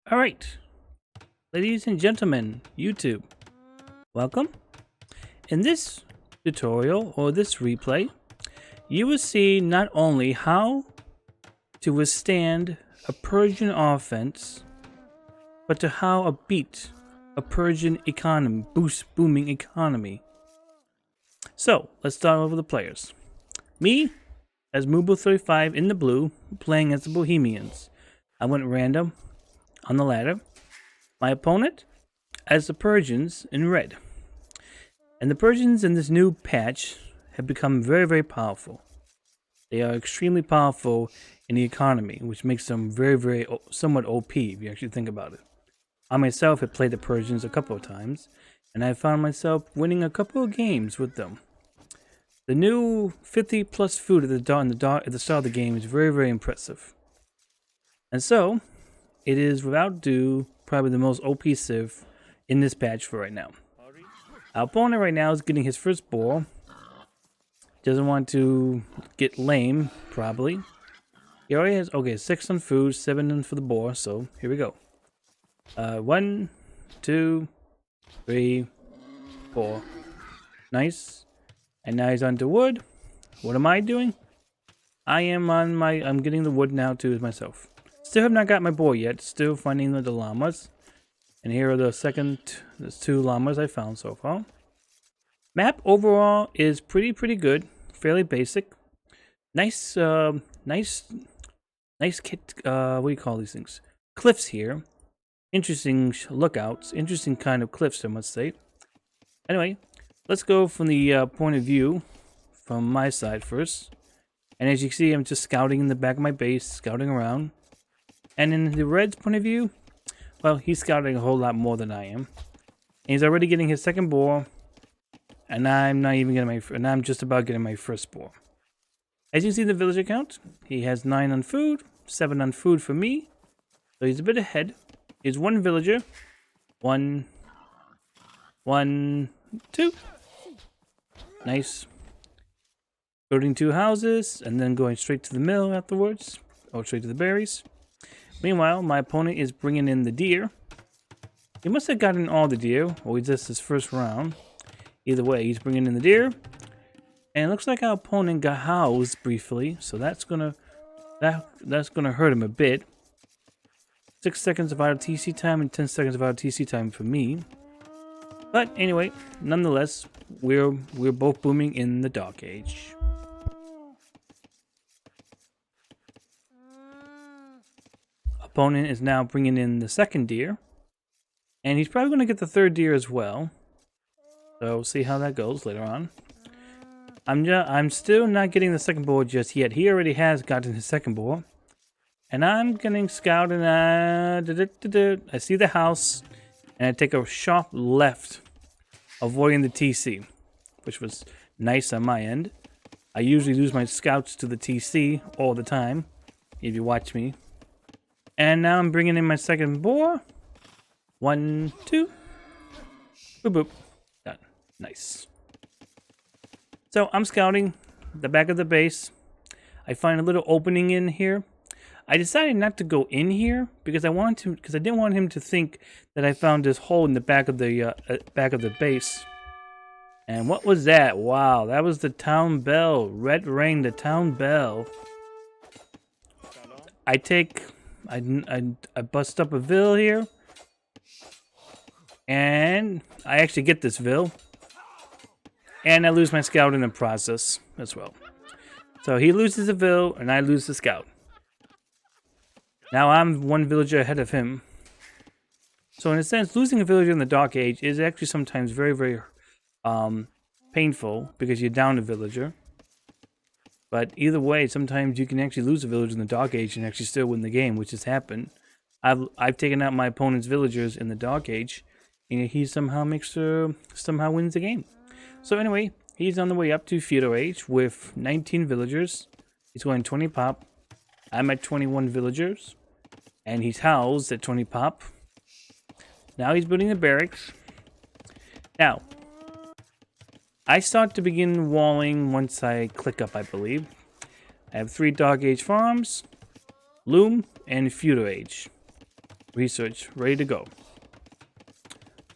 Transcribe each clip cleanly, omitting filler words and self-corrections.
Alright, ladies and gentlemen, YouTube, welcome. In this tutorial, or this replay, you will see not only how to withstand a Persian offense, but to how to beat a Persian economy, booming economy. So, let's start over the players. Me, as Mubo35 in the blue, playing as the Bohemians. I went random on the ladder. My opponent as the Persians in red. And the Persians in this new patch have become very, very powerful. They are extremely powerful in the economy, which makes them very, very somewhat OP if you actually think about it. I myself have played the Persians a couple of times, and I found myself winning a couple of games with them. The new 50 plus food at the start of the game is very, very impressive. And so, it is without due probably the most OP civ in this patch for right now. Our opponent right now is getting his first boar. Doesn't want to get lame, probably. He already has, okay, 6 on food, 7 for the boar, so here we go. 1, 2, 3, 4. Nice. And now he's onto wood. What am I doing? I'm getting the wood now too myself. Still have not got my boar yet. Still finding the llamas. And here are there's 2 llamas I found so far. Map overall is pretty good. Fairly basic. Nice, nice kit, what do you call these things? Cliffs here. Interesting lookouts. Interesting kind of cliffs, I must say. Anyway, let's go from the point of view from my side first. And as you can see, I'm just scouting in the back of my base, scouting around. And in the red's point of view, well, he's scouting a whole lot more than I am. And he's already getting his second boar. And I'm not even getting and I'm just about getting my first boar. As you can see the villager count, he has 9 on food, 7 on food for me. So he's a bit ahead. He's 1 villager. 1, 2. Nice. Building 2 houses, and then going straight to the mill afterwards. Or straight to the berries. Meanwhile, my opponent is bringing in the deer. He must have gotten all the deer, or he's just his first round. Either way, he's bringing in the deer. And it looks like our opponent got housed briefly, so that's gonna hurt him a bit. 6 seconds of out of TC time and 10 seconds of out of TC time for me. But anyway, nonetheless, we're both booming in the Dark Age. Opponent is now bringing in the second deer, and he's probably going to get the third deer as well. So we'll see how that goes later on. I'm still not getting the second boar just yet. He already has gotten his second boar, and I'm getting scouted. I see the house, and I take a sharp left, avoiding the TC, which was nice on my end. I usually lose my scouts to the TC all the time, if you watch me. And now I'm bringing in my second boar. 1, 2. Boop, boop. Done. Nice. So I'm scouting the back of the base. I find a little opening in here. I decided not to go in here because I didn't want him to think that I found this hole in the back of the base. And what was that? Wow, that was the town bell. Red Rain, the town bell. I bust up a vill here, and I actually get this vill, and I lose my scout in the process as well. So he loses a vill, and I lose the scout. Now I'm 1 villager ahead of him. So in a sense, losing a villager in the Dark Age is actually sometimes very, very painful because you're down a villager. But either way, sometimes you can actually lose a villager in the Dark Age and actually still win the game, which has happened. I've taken out my opponent's villagers in the Dark Age, and he somehow wins the game. So anyway, he's on the way up to Feudal Age with 19 villagers. He's going 20 pop. I'm at 21 villagers, and he's housed at 20 pop. Now he's building the barracks. Now, I start to begin walling once I click up, I believe. I have 3 Dark Age farms, Loom, and Feudal Age. Research, ready to go.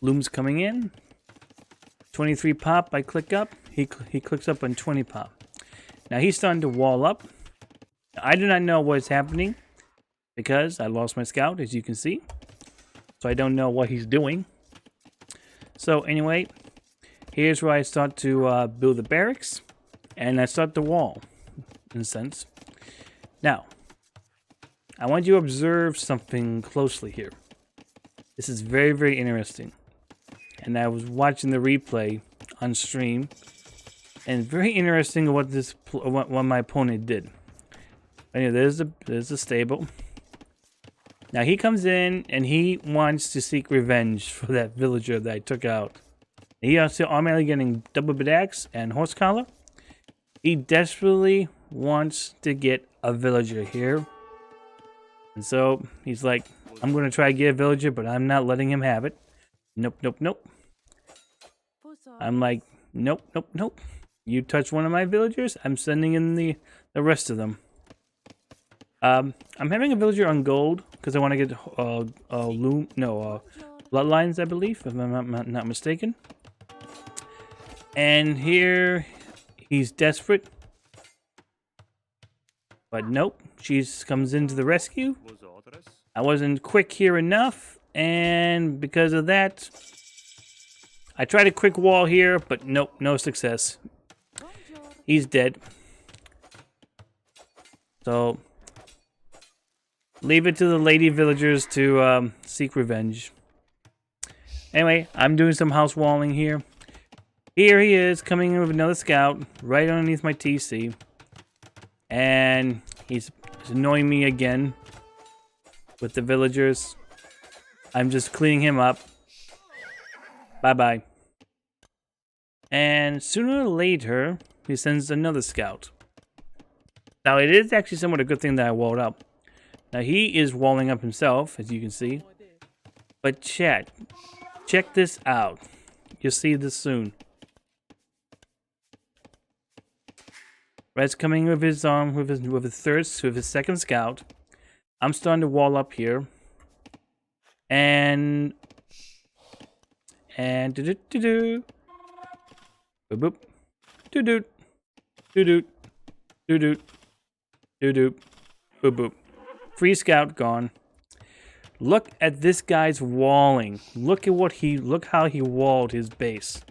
Loom's coming in. 23 pop, I click up. He clicks up on 20 pop. Now he's starting to wall up. I do not know what's happening because I lost my scout, as you can see. So I don't know what he's doing. So anyway, here's where I start to build the barracks. And I start the wall, in a sense. Now, I want you to observe something closely here. This is very, very interesting. And I was watching the replay on stream. And very interesting what my opponent did. Anyway, there's the stable. Now he comes in and he wants to seek revenge for that villager that I took out. He also automatically getting double bit axe and horse collar. He desperately wants to get a villager here. And so he's like, I'm going to try to get a villager, but I'm not letting him have it. Nope, nope, nope. I'm like, nope, nope, nope. You touch one of my villagers, I'm sending in the rest of them. I'm having a villager on gold because I want to get bloodlines, I believe, if I'm not mistaken. And here he's desperate, but nope. She comes into the rescue. I wasn't quick here enough, and because of that, I tried a quick wall here, but nope, no success. He's dead. So leave it to the lady villagers to seek revenge. Anyway, I'm doing some house walling here. Here he is, coming in with another scout, right underneath my TC. And he's annoying me again with the villagers. I'm just cleaning him up. Bye-bye. And sooner or later, he sends another scout. Now, it is actually somewhat a good thing that I walled up. Now, he is walling up himself, as you can see. But chat, check this out. You'll see this soon. Red's coming with his second scout. I'm starting to wall up here. And do-do-do-do. Boop-boop. Do-do. Do-do. Do-do. Do-do. Boop-boop. Free scout gone. Look at this guy's walling. Look how he walled his base.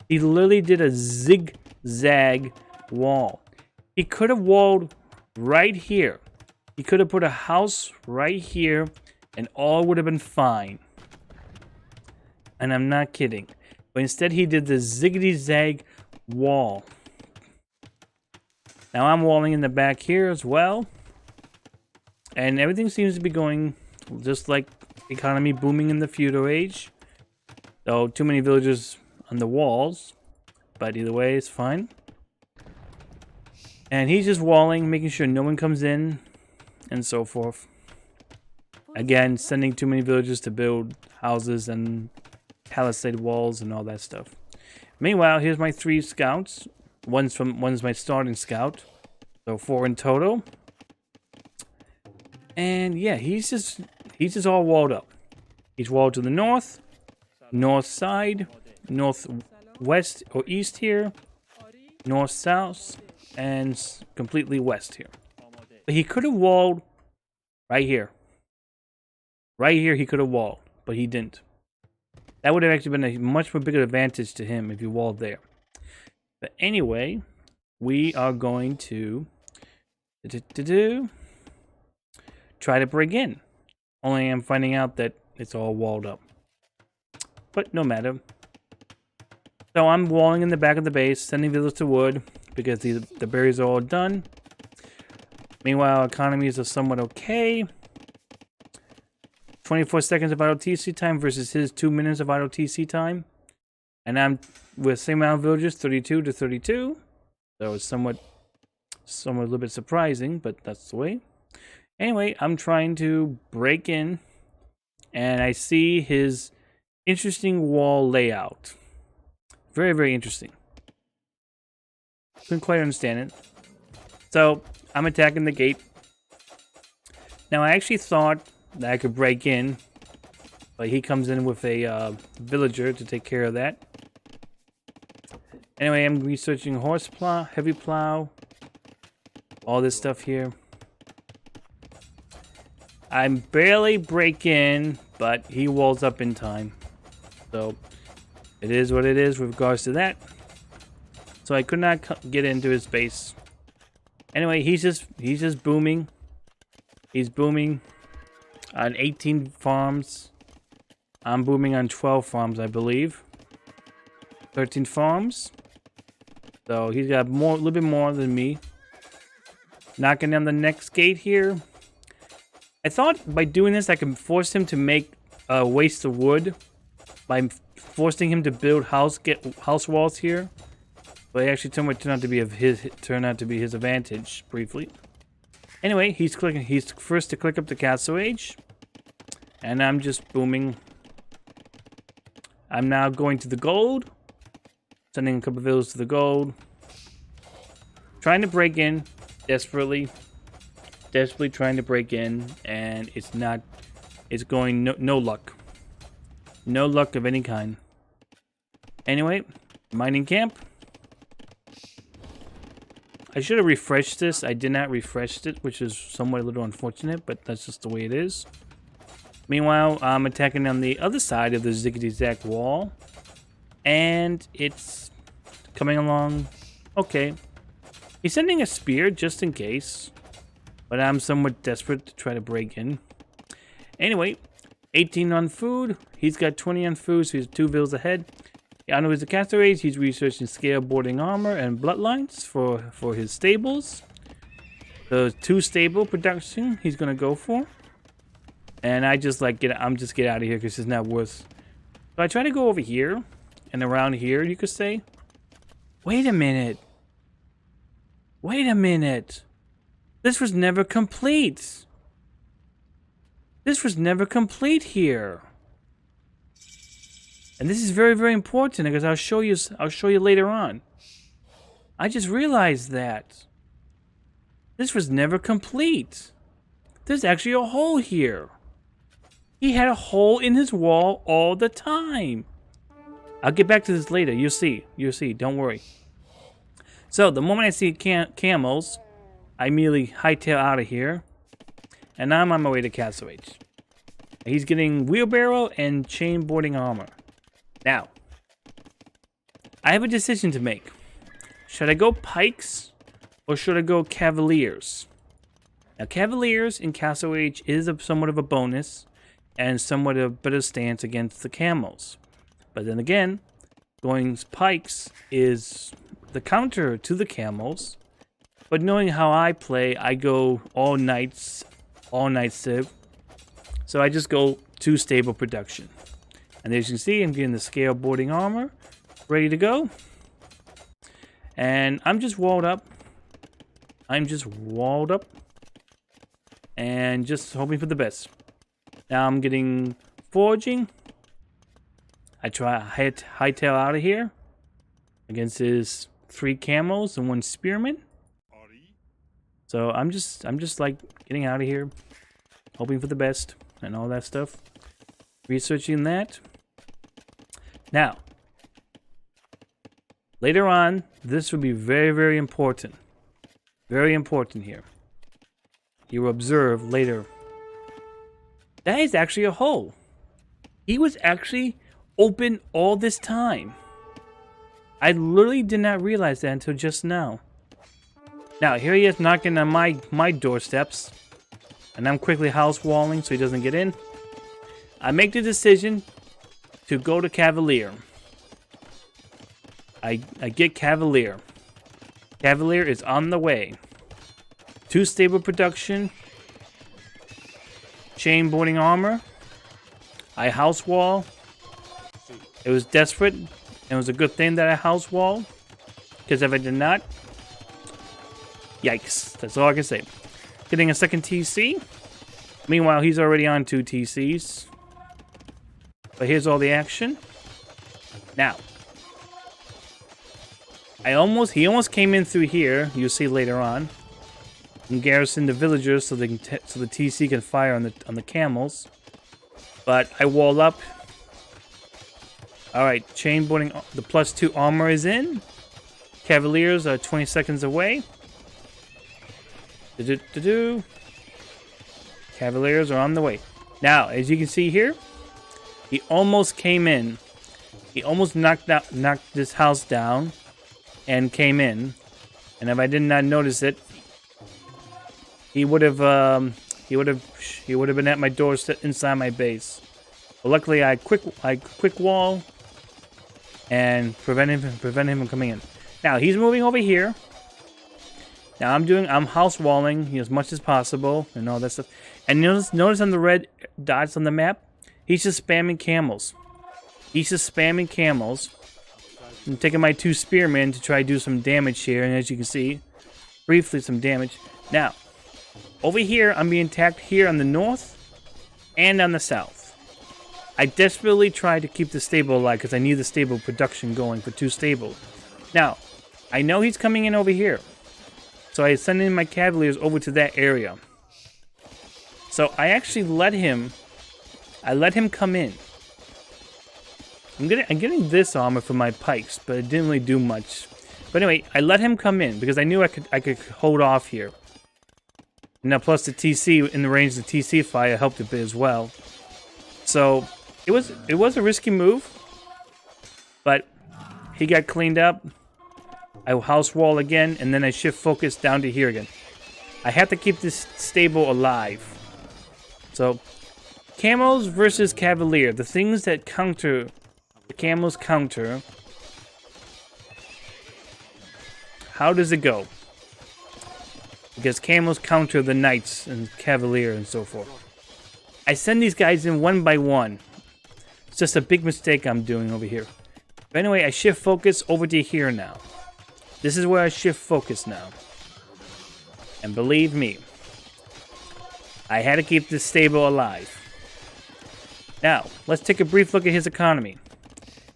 He literally did a zigzag wall. He could have walled right here. He could have put a house right here and all would have been fine. And I'm not kidding. But instead he did the ziggity-zag wall. Now I'm walling in the back here as well. And everything seems to be going just like economy booming in the feudal age. Though too many villagers on the walls. But either way, it's fine. And he's just walling, making sure no one comes in, and so forth. Again, sending too many villagers to build houses and palisade walls and all that stuff. Meanwhile, here's my 3 scouts. One's my starting scout, so 4 in total. And yeah, he's just all walled up. He's walled to the north, north side, northwest or east here, north south, and completely west here. But he could have walled right here. Right here he could have walled, but he didn't. That would have actually been a much more bigger advantage to him if he walled there. But anyway, we are going to try to break in. Only I'm finding out that it's all walled up. But no matter. So I'm walling in the back of the base, sending villagers to wood, because the berries are all done. Meanwhile, economies are somewhat okay. 24 seconds of idle TC time versus his 2 minutes of idle TC time. And I'm with same amount of villagers, 32 to 32. So it's somewhat a little bit surprising, but that's the way. Anyway, I'm trying to break in, and I see his interesting wall layout. Very, very interesting. Couldn't quite understand it. So I'm attacking the gate. Now I actually thought that I could break in. But he comes in with a villager to take care of that. Anyway, I'm researching horse plow, heavy plow, all this stuff here. I'm barely break in, but he walls up in time. So it is what it is with regards to that. So I could not get into his base. Anyway, he's just booming. He's booming on 18 farms. I'm booming on 12 farms, I believe. 13 farms. So he's got a little bit more than me. Knocking down the next gate here. I thought by doing this I could force him to make waste of wood by forcing him to build house walls here. But it actually turned out to be his advantage briefly. Anyway, he's first to click up the castle age, and I'm just booming. I'm now going to the gold, sending a couple of villages to the gold, trying to break in desperately trying to break in, and it's going no luck. No luck of any kind. Anyway, mining camp. I should have refreshed this. I did not refresh it, which is somewhat a little unfortunate, but that's just the way it is. Meanwhile, I'm attacking on the other side of the ziggity-zack wall, and it's coming along okay. He's sending a spear just in case, but I'm somewhat desperate to try to break in. Anyway, 18 on food. He's got 20 on food, so he's 2 vills ahead. I know he's a caster age. He's researching scale boarding armor and bloodlines for his stables. The 2 stable production he's gonna go for. And I just like get out of here because it's not worth. So I try to go over here and around here, you could say. Wait a minute. Wait a minute. This was never complete. This was never complete here. And this is very, very important because I'll show you later on. I just realized that. This was never complete. There's actually a hole here. He had a hole in his wall all the time. I'll get back to this later. You'll see. You'll see. Don't worry. So, the moment I see camels, I immediately hightail out of here. And now I'm on my way to Castle Age. He's getting wheelbarrow and chain boarding armor. Now, I have a decision to make. Should I go pikes or should I go cavaliers? Now, cavaliers in Castle Age is somewhat of a bonus and somewhat of a better stance against the camels. But then again, going pikes is the counter to the camels. But knowing how I play, I go all night civ. So I just go 2 stable production. And as you can see, I'm getting the scale boarding armor ready to go. And I'm just walled up. And just hoping for the best. Now I'm getting foraging. I try hightail out of here against his 3 camels and 1 spearman. So I'm just like getting out of here, hoping for the best and all that stuff. Researching that. Now, later on, this will be very, very important. Very important here. You will observe later. That is actually a hole. He was actually open all this time. I literally did not realize that until just now. Now, here he is knocking on my doorsteps. And I'm quickly house walling so he doesn't get in. I make the decision to go to Cavalier. I get Cavalier. Cavalier is on the way. 2 stable production. Chain boarding armor. I house wall. It was desperate. And it was a good thing that I house walled. Because if I did not, yikes. That's all I can say. Getting a second TC. Meanwhile, he's already on 2 TCs. But here's all the action. Now, he almost came in through here. You'll see later on. and garrison the villagers so they can so the TC can fire on the camels. But I wall up. All right, chain boarding. The +2 armor is in. Cavaliers are 20 seconds away. Cavaliers are on the way. Now, as you can see here, he almost came in. He almost knocked this house down and came in. And if I did not notice it, he would have been at my door inside my base. But luckily, I quick wall and prevent him from coming in. Now he's moving over here. Now I'm house walling as much as possible and all that stuff. And notice on the red dots on the map, he's just spamming camels. He's just spamming camels. I'm taking my 2 spearmen to try to do some damage here, and as you can see, briefly some damage. Now, over here, I'm being attacked here on the north and on the south. I desperately try to keep the stable alive because I need the stable production going for 2 stables. Now, I know he's coming in over here, so I send in my cavaliers over to that area. So I actually let him come in. I'm getting this armor for my pikes, but it didn't really do much. But anyway, I let him come in because I knew I could hold off here. Now plus the TC in the range of the TC fire helped a bit as well. So it was a risky move, but he got cleaned up. I house wall again, and then I shift focus down to here again. I have to keep this stable alive. So camels versus cavalier, the things that counter. The camels counter. How does it go? Because camels counter the knights and cavalier and so forth. I send these guys in one by one. It's just a big mistake I'm doing over here. But anyway, I shift focus over to here now. This is where I shift focus now. And believe me, I had to keep this stable alive. Now, let's take a brief look at his economy.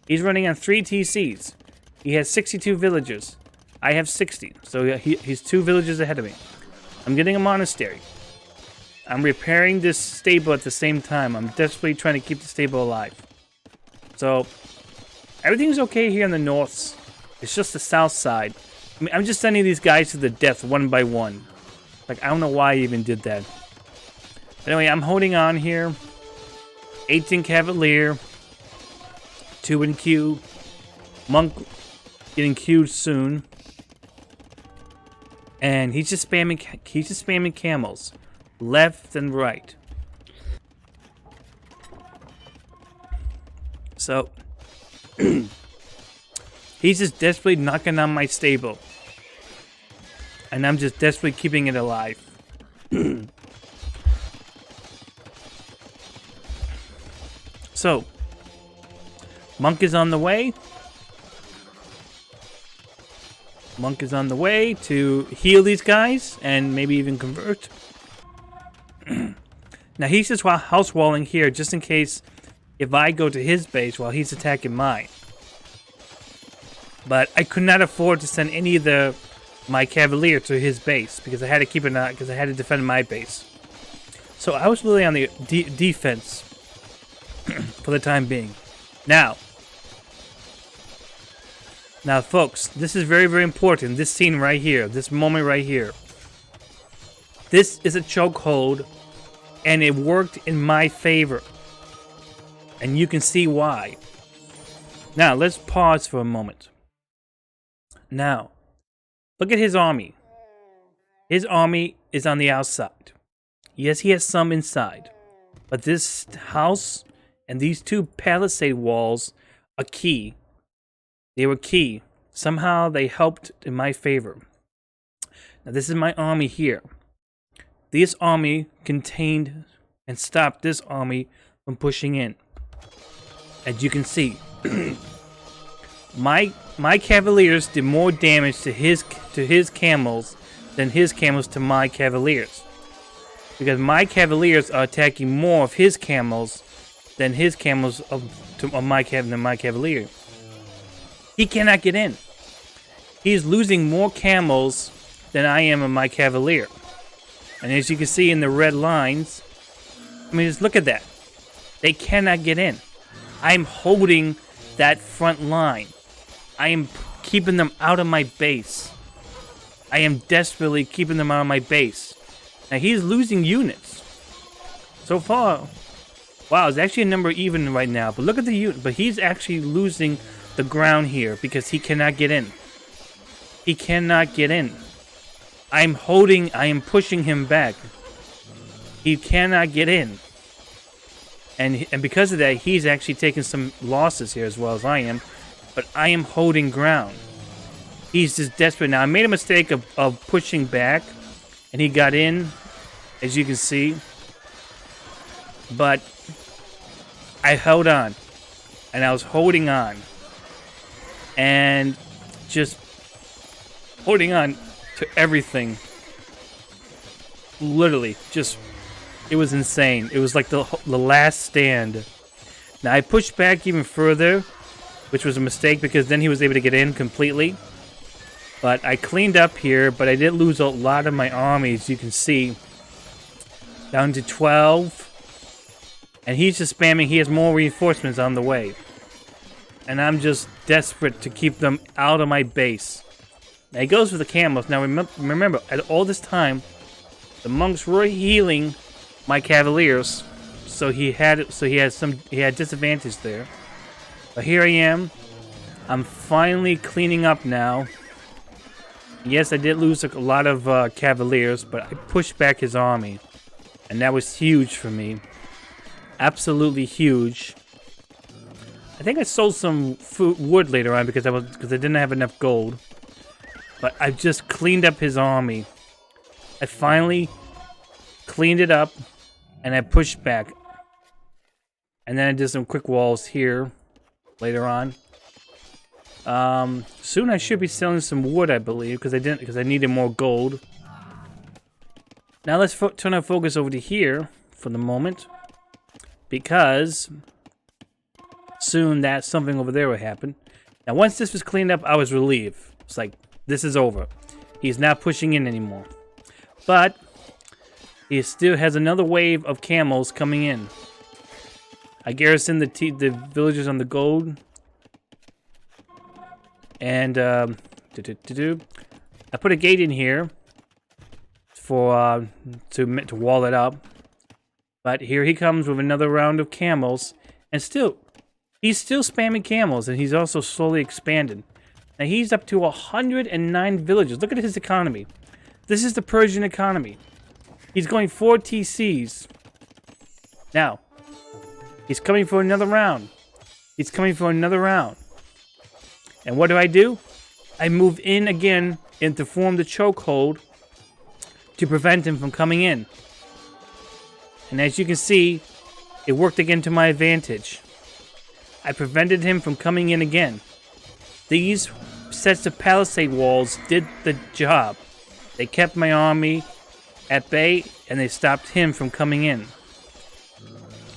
He's running on 3 TCs. He has 62 villagers. I have 60, so he's 2 villages ahead of me. I'm getting a monastery. I'm repairing this stable at the same time. I'm desperately trying to keep the stable alive. So, everything's okay here in the north. It's just the south side. I mean, I'm just sending these guys to the death one by one. Like, I don't know why I even did that. But anyway, I'm holding on here. 18 Cavalier. 2 in queue. Monk getting queued soon. And he's just spamming camels. Left and right. So he's just desperately knocking on my stable. And I'm just desperately keeping it alive. So Monk is on the way. Monk is on the way to heal these guys and maybe even convert. Now he's just house walling here just in case if I go to his base while he's attacking mine. But I could not afford to send any of my cavalier to his base because I had to keep it out because I had to defend my base. So I was really on the defense for the time being. Now, folks, this is very, very important. This scene right here, this moment right here. This is a chokehold, and it worked in my favor. And you can see why. Now, let's pause for a moment. Now, look at his army. His army is on the outside. Yes, he has some inside. But this house and these 2 palisade walls are key. They were key. Somehow they helped in my favor. Now this is my army here. This army contained and stopped this army from pushing in. As you can see, my cavaliers did more damage to his camels than his camels to my cavaliers. Because my cavaliers are attacking more of his camels than his camels of my cavalier. He cannot get in. He's losing more camels than I am of my cavalier. And as you can see in the red lines, I mean, just look at that. They cannot get in. I'm holding that front line. I am keeping them out of my base. I am desperately keeping them out of my base. Now, he's losing units. So far, wow, it's actually a number even right now. But look at the unit. But he's actually losing the ground here because he cannot get in. He cannot get in. I am pushing him back. He cannot get in. And because of that, he's actually taking some losses here as well as I am. But I am holding ground. He's just desperate now. I made a mistake of pushing back. And he got in, as you can see. But I held on. And I was holding on. And just holding on to everything. Literally, just... It was insane. It was like the last stand. Now, I pushed back even further, which was a mistake because then he was able to get in completely. But I cleaned up here, but I did lose a lot of my army, as you can see. Down to 12. And he's just spamming. He has more reinforcements on the way. And I'm just desperate to keep them out of my base. Now, he goes for the camels. Now, remember, at all this time, the monks were healing my cavaliers, so he had disadvantage there. But here I am. I'm finally cleaning up now. Yes, I did lose a lot of cavaliers, but I pushed back his army, and that was huge for me. Absolutely huge. I think I sold some wood later on because I didn't have enough gold. But I just cleaned up his army. I finally cleaned it up. And I pushed back. And then I did some quick walls here later on. Soon I should be selling some wood, I believe, because I needed more gold. Now let's turn our focus over to here for the moment, because soon that something over there will happen. Now once this was cleaned up, I was relieved. It's like, this is over. He's not pushing in anymore. But he still has another wave of camels coming in. I garrison the villagers on the gold. And I put a gate in here for to wall it up. But here he comes with another round of camels, and he's still spamming camels, and he's also slowly expanded. Now he's up to 109 villages. Look at his economy. This is the Persian economy. He's going 4 TCs. Now, he's coming for another round. He's coming for another round. And what do? I move in again and to form the chokehold to prevent him from coming in. And as you can see, it worked again to my advantage. I prevented him from coming in again. These sets of palisade walls did the job. They kept my army at bay, and they stopped him from coming in.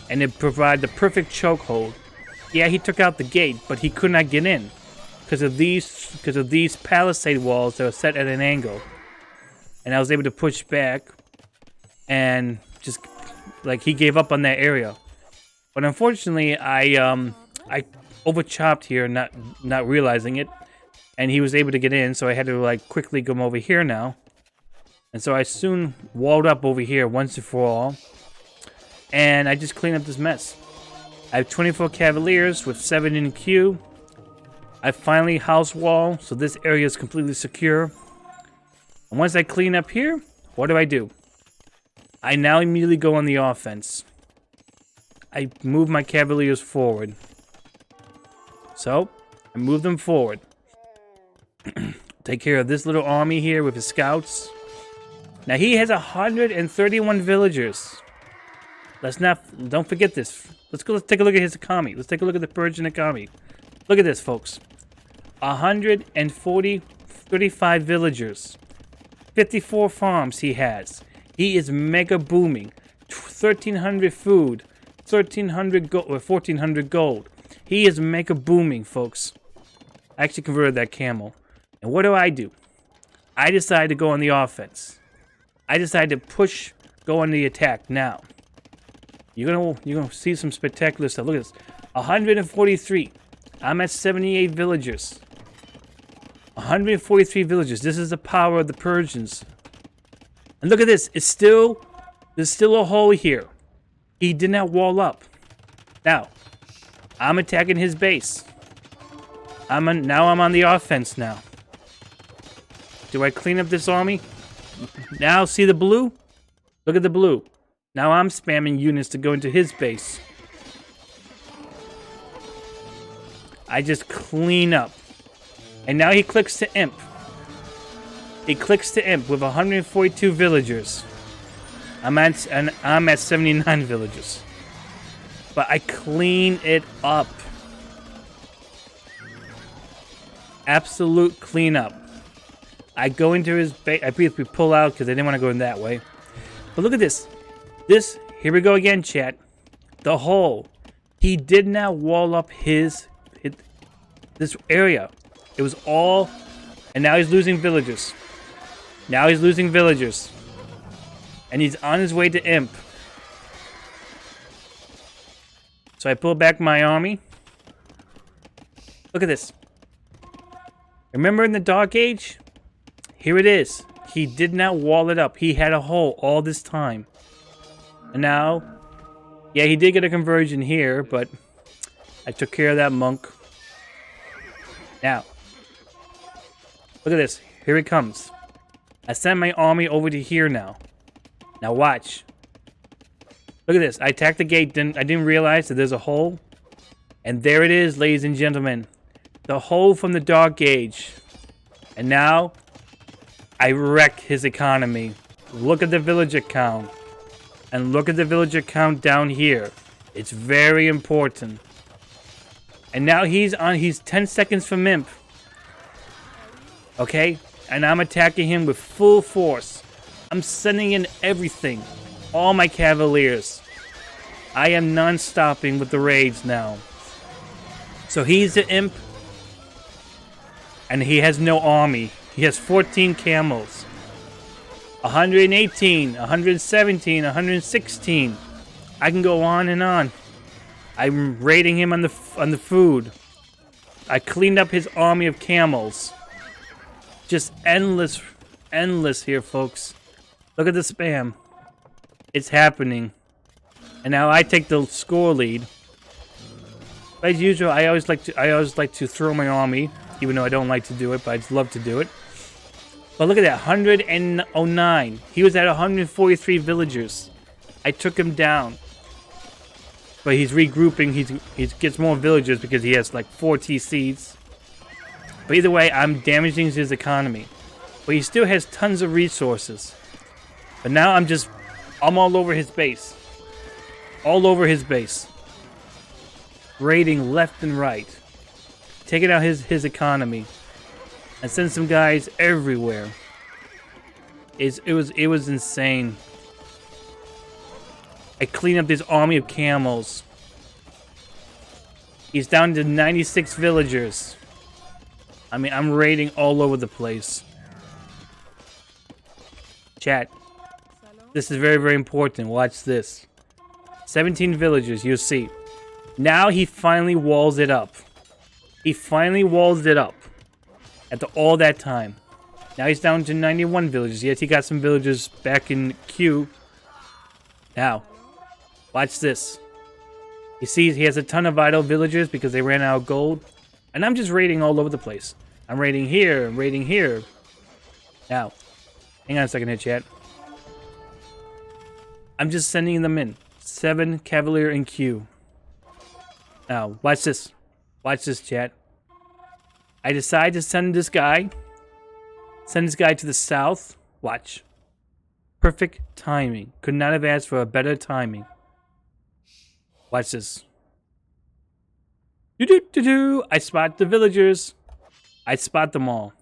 And it provided the perfect chokehold. Yeah, he took out the gate, but he could not get in because of these palisade walls that were set at an angle. And I was able to push back, and just like he gave up on that area. But unfortunately, I overchopped here, not realizing it, and he was able to get in. So I had to like quickly come over here now. And so I soon walled up over here once and for all. And I just cleaned up this mess. I have 24 cavaliers with 7 in queue. I finally house wall, so this area is completely secure. And once I clean up here, what do? I now immediately go on the offense. I move my cavaliers forward. So, I move them forward. Take care of this little army here with his scouts. Now he has 131 villagers. Don't forget this. Let's take a look at his economy. Let's take a look at the Persian economy. Look at this, folks. 35 villagers. 54 farms he has. He is mega booming. 1,300 food. 1,300 gold, or 1,400 gold. He is mega booming, folks. I actually converted that camel. And what do? I decide to go on the offense. I decided to go on the attack now. You're gonna see some spectacular stuff. Look at this. 143. I'm at 78 villagers. 143 villagers. This is the power of the Persians. And look at this. There's still a hole here. He did not wall up. Now, I'm attacking his base. Now I'm on the offense now. Do I clean up this army? Now, see the blue? Look at the blue. Now I'm spamming units to go into his base. I just clean up. And now he clicks to imp. He clicks to imp with 142 villagers. I'm at 79 villagers. But I clean it up. Absolute cleanup. I go into his base. I basically pull out because I didn't want to go in that way. But look at this. Here we go again, chat. The hole. He did not wall up this area. It was all, and now he's losing villagers. Now he's losing villagers. And he's on his way to imp. So I pull back my army. Look at this. Remember in the Dark Age? Here it is. He did not wall it up. He had a hole all this time. And now, yeah, he did get a conversion here, but I took care of that monk. Now, look at this. Here it comes. I sent my army over to here now. Now watch. Look at this. I attacked the gate. I didn't realize that there's a hole. And there it is, ladies and gentlemen. The hole from the Dark Age. And now, I wreck his economy. Look at the villager count. And look at the villager count down here. It's very important. And now he's 10 seconds from imp. Okay? And I'm attacking him with full force. I'm sending in everything. All my cavaliers. I am non-stopping with the raids now. So he's the imp. And he has no army. He has 14 camels. 118, 117, 116. I can go on and on. I'm raiding him on the food. I cleaned up his army of camels. Just endless here, folks. Look at the spam. It's happening. And now I take the score lead. As usual, I always like to throw my army, even though I don't like to do it, but I just love to do it. But look at that, 109. He was at 143 villagers. I took him down. But he's regrouping. He gets more villagers because he has like 4 TCs. But either way, I'm damaging his economy. But he still has tons of resources. But now I'm all over his base. All over his base. Raiding left and right. Taking out his economy. And send some guys everywhere. It was insane. I clean up this army of camels. He's down to 96 villagers. I mean, I'm raiding all over the place. Chat. This is very, very important. Watch this. 17 villagers, you'll see. Now he finally walls it up. He finally walls it up. After all that time. Now he's down to 91 villagers. Yes, he got some villagers back in queue. Now, watch this. You see, he has a ton of vital villagers because they ran out of gold. And I'm just raiding all over the place. I'm raiding here, I'm raiding here. Now, hang on a second here, chat. I'm just sending them in. 7 cavalier in queue. Now, watch this. Watch this, chat. I decide to send this guy to the south. Watch. Perfect timing. Could not have asked for a better timing. Watch this. I spot the villagers. I spot them all.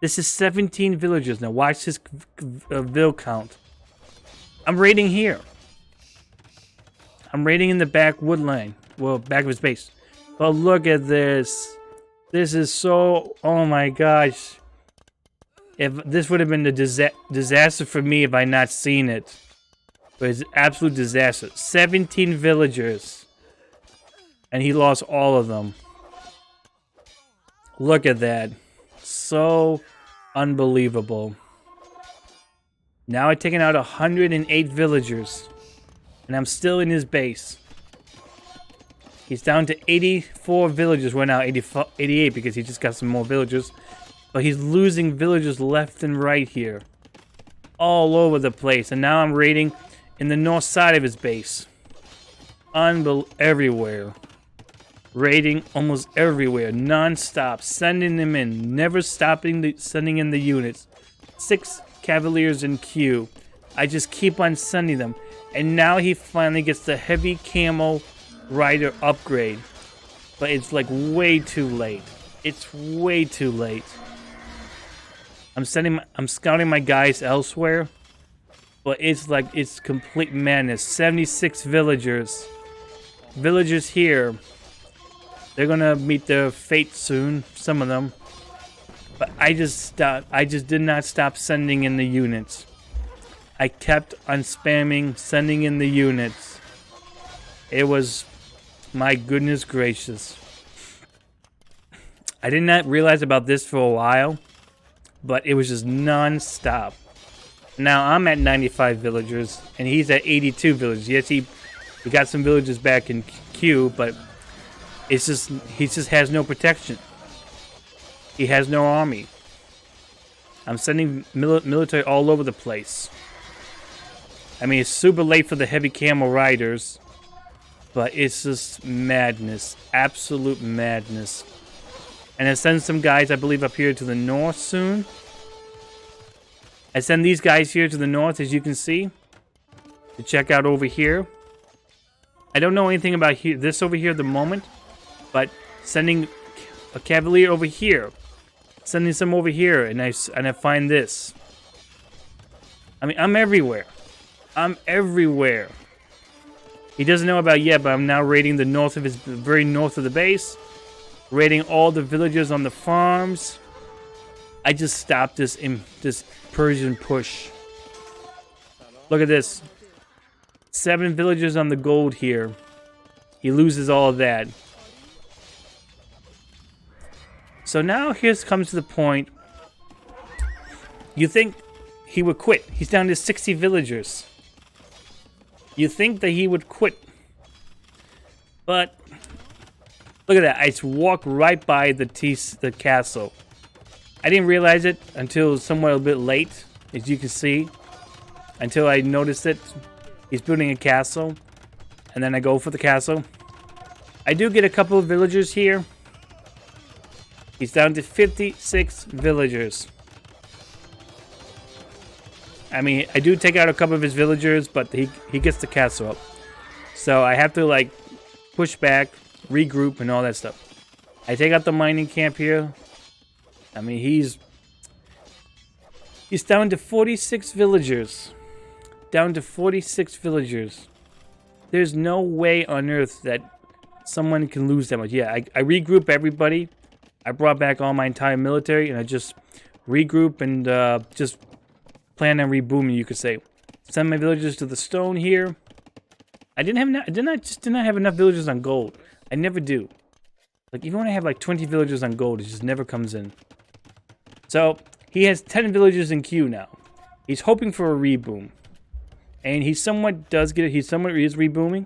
This is 17 villagers. Now watch this vill count. I'm raiding here. I'm raiding in the back woodline. Well, back of his base. But look at this. This is so... Oh my gosh. If this would have been a disaster for me if I not seen it. But it's an absolute disaster. 17 villagers. And he lost all of them. Look at that. So unbelievable. Now I've taken out 108 villagers. And I'm still in his base. He's down to 84 villagers. We're now 88 because he just got some more villagers. But he's losing villagers left and right here. All over the place. And now I'm raiding in the north side of his base. Everywhere. Raiding almost everywhere. Non-stop. Sending them in. Never stopping sending in the units. 6 cavaliers in queue. I just keep on sending them. And now he finally gets the heavy camo rider upgrade. But it's like way too late. It's way too late. I'm scouting my guys elsewhere. But it's like, it's complete madness. 76 villagers. Villagers here. They're gonna meet their fate soon. Some of them. But I just did not stop sending in the units. I kept on spamming, sending in the units. It was, my goodness gracious. I did not realize about this for a while, but it was just non-stop. Now I'm at 95 villagers, and he's at 82 villagers. Yes, he got some villagers back in queue, but it's just, he just has no protection. He has no army. I'm sending military all over the place. I mean, it's super late for the heavy camo riders, but it's just madness. Absolute madness. And I send some guys, I believe, up here to the north soon. I send these guys here to the north, as you can see, to check out over here. I don't know anything about this over here at the moment, but sending a cavalier over here, sending some over here, and I find this. I mean, I'm everywhere. I'm everywhere. He doesn't know about it yet, but I'm now raiding the north of his, very north of the base. Raiding all the villagers on the farms. I just stopped this Persian push. Look at this. 7 villagers on the gold here. He loses all of that. So now here comes to the point. You think he would quit. He's down to 60 villagers. You think that he would quit. But look at that. I just walked right by the castle. I didn't realize it until somewhat a bit late, as you can see. Until I noticed it. He's building a castle. And then I go for the castle. I do get a couple of villagers here. He's down to 56 villagers. I mean, I do take out a couple of his villagers, but he gets the castle up. So I have to, like, push back, regroup, and all that stuff. I take out the mining camp here. I mean, he's down to 46 villagers. Down to 46 villagers. There's no way on earth that someone can lose that much. Yeah, I regroup everybody. I brought back all my entire military, and I just regroup and just plan on rebooming, you could say. Send my villagers to the stone here. I did not have enough villagers on gold. I never do. Like, even when I have like 20 villagers on gold, it just never comes in. So he has 10 villagers in queue now. He's hoping for a reboom, and he somewhat does get it. He somewhat is rebooming,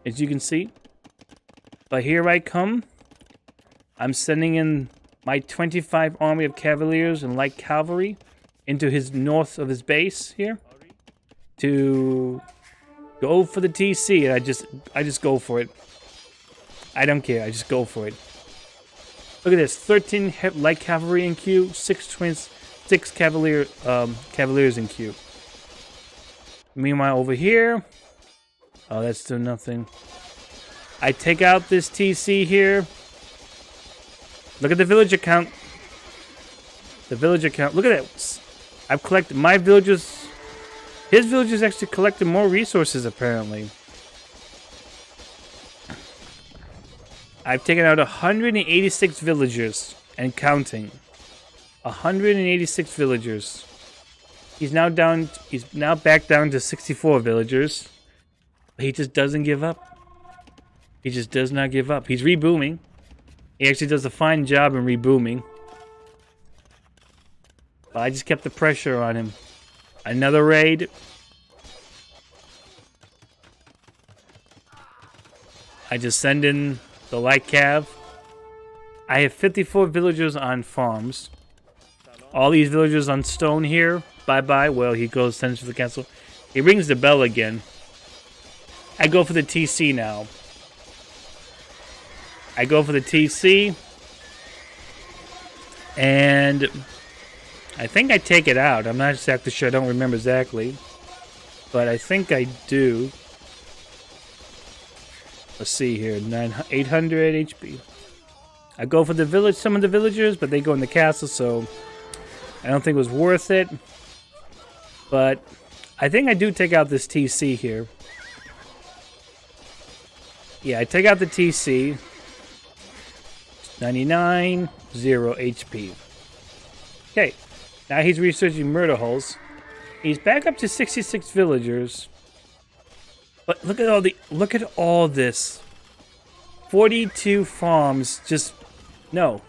as you can see. But here I come. I'm sending in my 25 army of cavaliers and light cavalry into his north of his base here to go for the TC, and I just go for it. I don't care. I just go for it. Look at this: 13 light cavalry in queue, 6 cavaliers in queue. Meanwhile, over here, oh, that's still nothing. I take out this TC here. Look at the villager count. The villager count. Look at that. I've collected my villagers. His villagers actually collected more resources, apparently. I've taken out 186 villagers and counting. 186 villagers. He's now back down to 64 villagers. But he just doesn't give up. He just does not give up. He's rebooming. He actually does a fine job in rebooming. But I just kept the pressure on him. Another raid. I just send in the light cav. I have 54 villagers on farms. All these villagers on stone here. Bye-bye. Well, he goes, sends to the castle. He rings the bell again. I go for the TC now. I go for the TC. And I think I take it out. I'm not exactly sure. I don't remember exactly. But I think I do. Let's see here. 800 HP. I go for the village, some of the villagers, but they go in the castle, so I don't think it was worth it. But I think I do take out this TC here. Yeah, I take out the TC. 99, 0 HP. Okay, now he's researching murder holes. He's back up to 66 villagers. But look at all this. 42 farms, just no.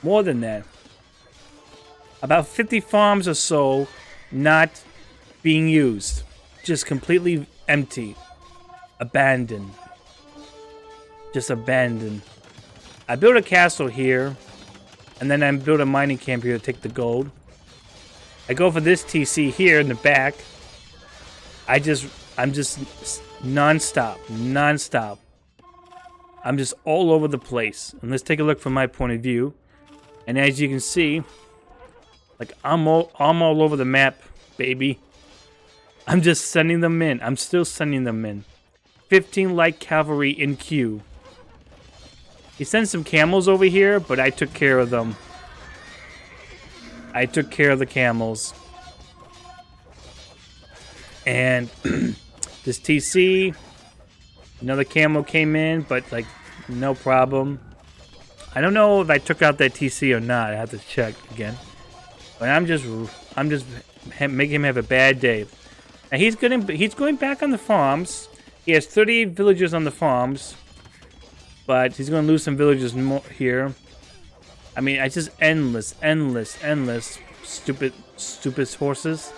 More than that. About 50 farms or so not being used. Just completely empty. Abandoned. Just abandoned. I built a castle here, and then I built a mining camp here to take the gold. I go for this TC here in the back. I'm just non-stop. I'm just all over the place. And let's take a look from my point of view. And as you can see, like I'm all over the map, baby. I'm just sending them in. I'm still sending them in. 15 light cavalry in queue. He sent some camels over here, but I took care of them. I took care of the camels. And this TC, another camel came in, but like no problem. I don't know if I took out that TC or not. I have to check again. But I'm just making him have a bad day. And he's going back on the farms. He has 38 villagers on the farms, but he's going to lose some villagers more here. I mean, I just endless stupid horses.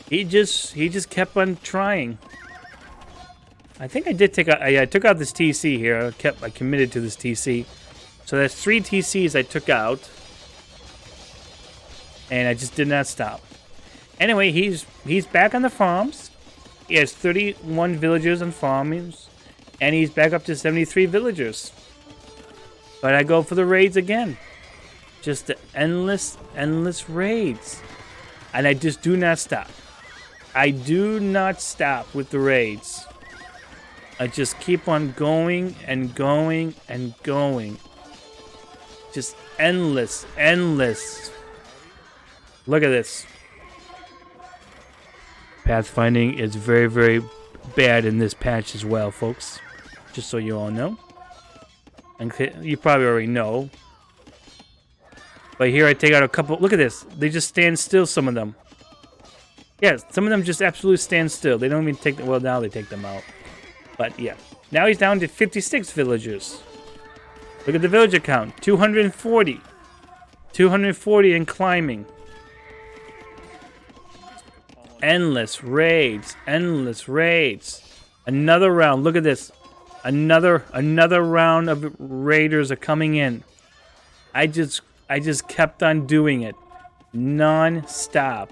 He just kept on trying. I think I did take out. I took out this TC here. I committed to this TC. So that's 3 TCs I took out, and I just did not stop. Anyway, he's back on the farms. He has 31 villagers on farms, and he's back up to 73 villagers. But I go for the raids again. Just the endless raids. And I just do not stop. I do not stop with the raids. I just keep on going and going and going. Just endless. Look at this. Pathfinding is very, very bad in this patch as well, folks. Just so you all know. And you probably already know. But here I take out a couple. Look at this. They just stand still, some of them. Yeah, some of them just absolutely stand still. They don't even take them. Well, now they take them out. But yeah. Now he's down to 56 villagers. Look at the villager count. 240. 240 and climbing. Endless raids. Another round. Look at this. Another round of raiders are coming in. I just kept on doing it. Non-stop.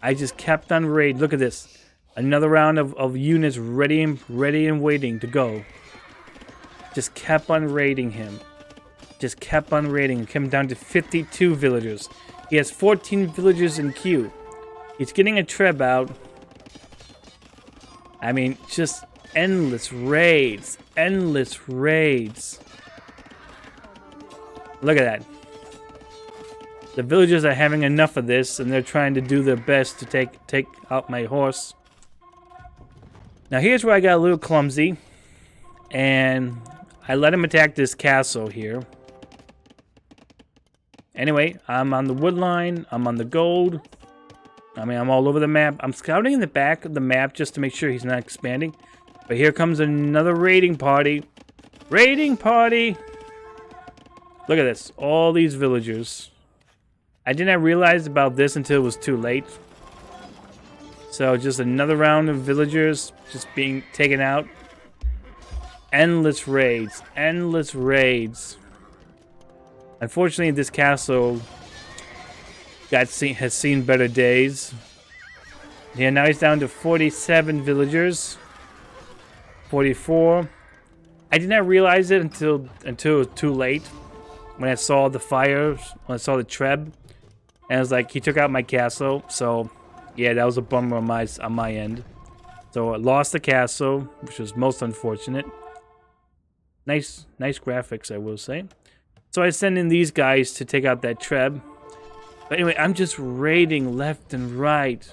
I just kept on raid. Look at this. Another round of units ready and waiting to go. Just kept on raiding him. Came down to 52 villagers. He has 14 villagers in queue. He's getting a treb out. I mean, just endless raids. Look at that. The villagers are having enough of this, and they're trying to do their best to take out my horse. Now here's where I got a little clumsy, and I let him attack this castle here. Anyway, I'm on the wood line. I'm on the gold. I mean, I'm all over the map. I'm scouting in the back of the map just to make sure he's not expanding. But here comes another raiding party. Raiding party! Look at this. All these villagers. I did not realize about this until it was too late. So just another round of villagers just being taken out. Endless raids. Endless raids. Unfortunately, this castle has seen better days. Yeah, now he's down to 47 villagers. 44. I did not realize it until it was too late. When I saw the fires, when I saw the Treb. And I was like, he took out my castle. So, yeah, that was a bummer on my end. So I lost the castle, which was most unfortunate. Nice graphics, I will say. So I send in these guys to take out that Treb. But anyway, I'm just raiding left and right.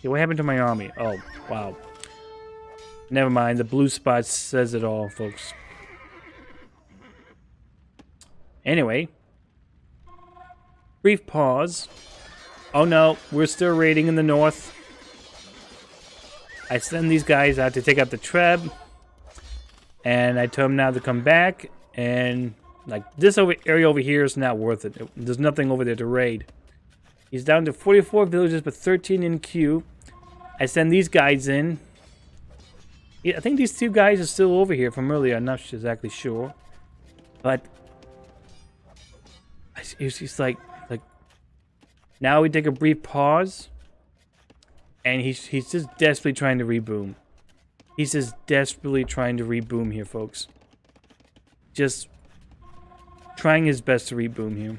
Yeah, what happened to my army? Oh, wow. Never mind. The blue spot says it all, folks. Anyway. Brief pause. Oh no, we're still raiding in the north. I send these guys out to take out the Treb. And I tell them now to come back. And like this area over here is not worth it. There's nothing over there to raid. He's down to 44 villages, but 13 in queue. I send these guys in. Yeah, I think these two guys are still over here from earlier. I'm not exactly sure. But it's like now we take a brief pause. And he's just desperately trying to reboom. He's just desperately trying to reboom here, folks. Just trying his best to reboom here.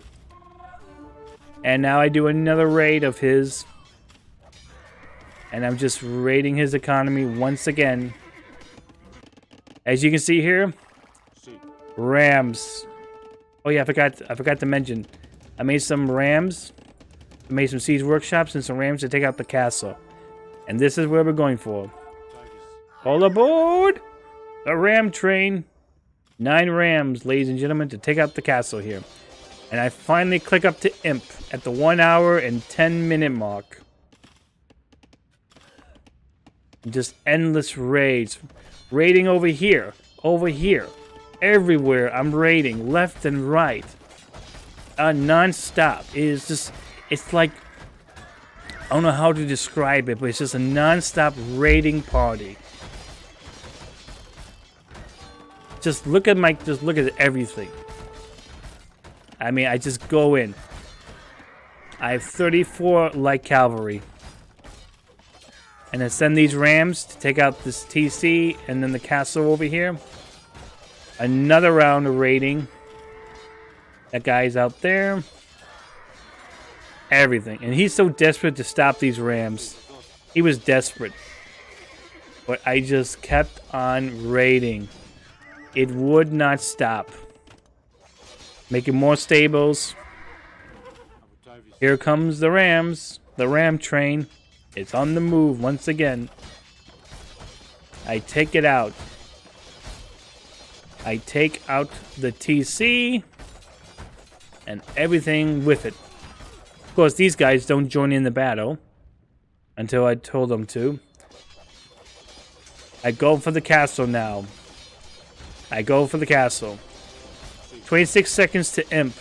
And now I do another raid of his. And I'm just raiding his economy once again. As you can see here, rams. Oh yeah, I forgot to mention. I made some rams. I made some siege workshops and some rams to take out the castle. And this is where we're going for. All aboard the ram train. 9 rams, ladies and gentlemen, to take out the castle here. And I finally click up to Imp at the 1 hour and 10-minute mark. Just endless raids. Raiding over here. Over here. Everywhere I'm raiding. Left and right. Non-stop. It is just... It's like... I don't know how to describe it, but it's just a non-stop raiding party. Just look at everything. I mean, I just go in. I have 34 light cavalry. And I send these rams to take out this TC and then the castle over here. Another round of raiding. That guy's out there. Everything. And he's so desperate to stop these rams. He was desperate. But I just kept on raiding. It would not stop. Making more stables. Here comes the rams. The ram train. It's on the move once again. I take it out. I take out the TC. And everything with it. Of course, these guys don't join in the battle. Until I told them to. I go for the castle now. I go for the castle. 26 seconds to Imp.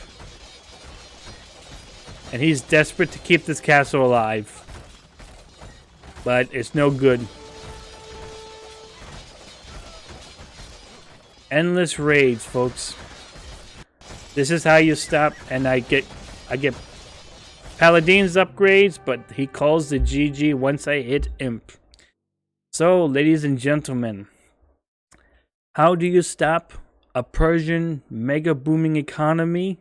And he's desperate to keep this castle alive. But it's no good. Endless raids, folks. This is how you stop. And I get Paladin's upgrades, but he calls the GG once I hit Imp. So, ladies and gentlemen, how do you stop a Persian mega booming economy?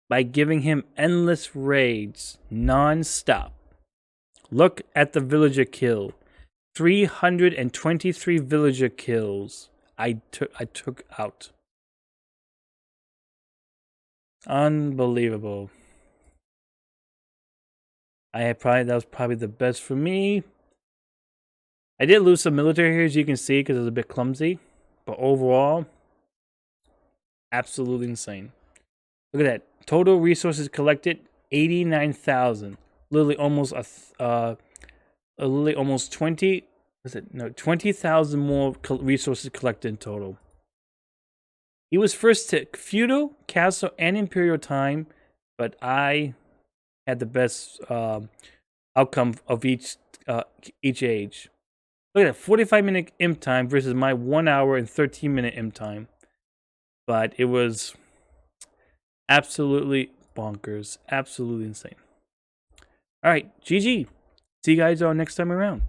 By giving him endless raids, non-stop. Look at the villager kill. 323 villager kills I took out. Unbelievable. That was probably the best for me. I did lose some military here, as you can see, because it was a bit clumsy. But overall, Absolutely insane. Look at that. Total resources collected 89,000. Literally almost literally almost 20. Was it no 20,000 more resources collected in total. He was first to feudal, castle, and imperial time, but I had the best outcome of each age. Look at that, 45-minute imp time versus my 1 hour and 13-minute imp time. But it was absolutely bonkers, absolutely insane. All right, GG. See you guys all next time around.